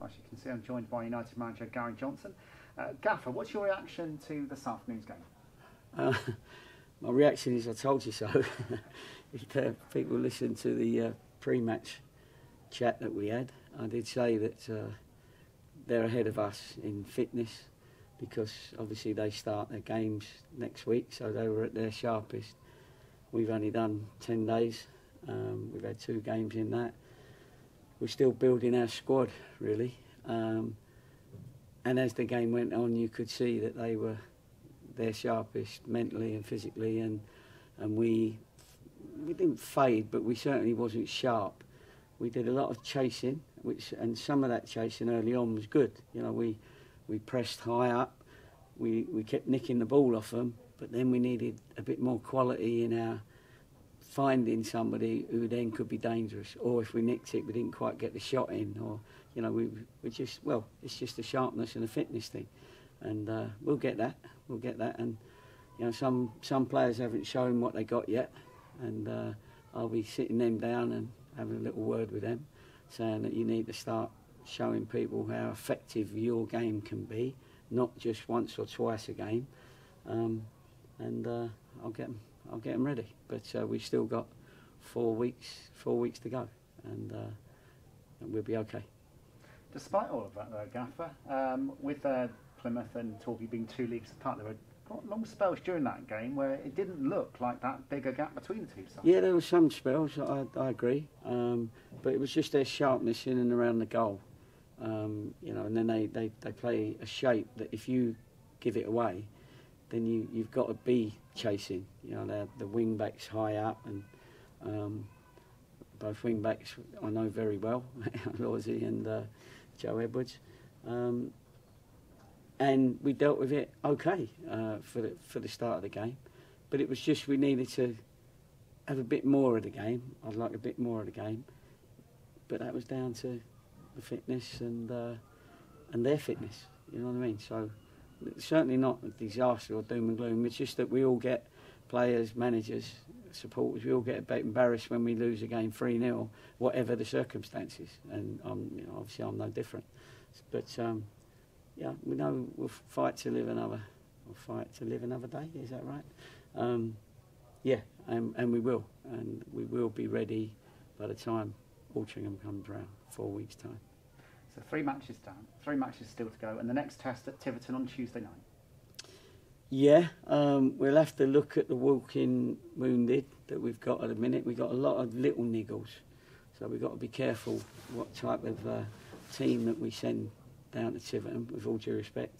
As you can see, I'm joined by United manager Gary Johnson. Gaffer, what's your reaction to this afternoon's game? My reaction is I told you so. If people listen to the pre-match chat that we had, I did say that they're ahead of us in fitness because obviously they start their games next week, so they were at their sharpest. We've only done 10 days. We've had 2 games in that. We're still building our squad, really. And as the game went on, you could see that they were their sharpest mentally and physically, and we didn't fade, but we certainly wasn't sharp. We did a lot of chasing, and some of that chasing early on was good. You know, we pressed high up, we kept nicking the ball off them, but then we needed a bit more quality in our finding somebody who then could be dangerous, or if we nicked it, we didn't quite get the shot in, or you know, we just, well, it's just a sharpness and a fitness thing, and we'll get that, and you know, some players haven't shown what they got yet, and I'll be sitting them down and having a little word with them, saying that you need to start showing people how effective your game can be, not just once or twice a game, and I'll get them ready. But we've still got 4 weeks to go, and we'll be okay. Despite all of that, though, Gaffer, with Plymouth and Torquay being 2 leagues apart, there were long spells during that game where it didn't look like that big a gap between the two sides. Yeah, there were some spells, I agree, but it was just their sharpness in and around the goal. You know, and then they play a shape that if you give it away, then you've got to be chasing. You know, the wing backs high up, and both wing backs I know very well, Lawsy and Joe Edwards, and we dealt with it okay for the start of the game, but it was just we needed to have a bit more of the game. I'd like a bit more of the game, but that was down to the fitness and their fitness. You know what I mean? So. It's certainly not a disaster or doom and gloom. It's just that we all get, players, managers, supporters, we all get a bit embarrassed when we lose a game 3-0, whatever the circumstances. And you know, obviously I'm no different. But yeah, we know we'll fight to live another day. Is that right? Yeah, and we will, be ready by the time Altrincham comes around, 4 weeks' time. So 3 matches done, 3 matches still to go, and the next test at Tiverton on Tuesday night. Yeah, we'll have to look at the walking wounded that we've got at the minute. We've got a lot of little niggles, so we've got to be careful what type of team that we send down to Tiverton, with all due respect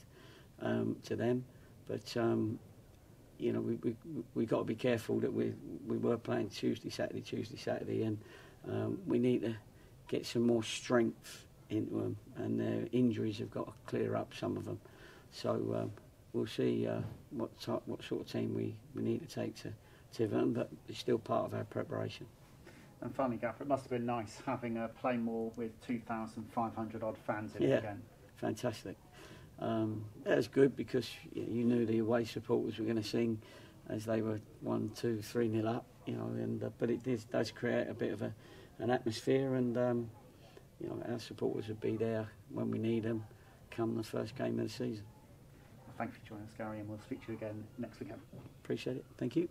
to them. But you know, we've got to be careful that we were playing Tuesday, Saturday, and we need to get some more strength into them, and their injuries have got to clear up, some of them. So we'll see what sort of team we need to take to Tiverton, but it's still part of our preparation. And finally, Gaffer, it must have been nice having a Playmore with 2,500 odd fans in it again. Fantastic. That was good because you knew the away supporters were going to sing as they were 1, 2, 3-0 up, you know. And but it does create a bit of an atmosphere, and you know, our supporters will be there when we need them come the first game of the season. Well, thank you for joining us, Gary, and we'll speak to you again next weekend. Appreciate it. Thank you.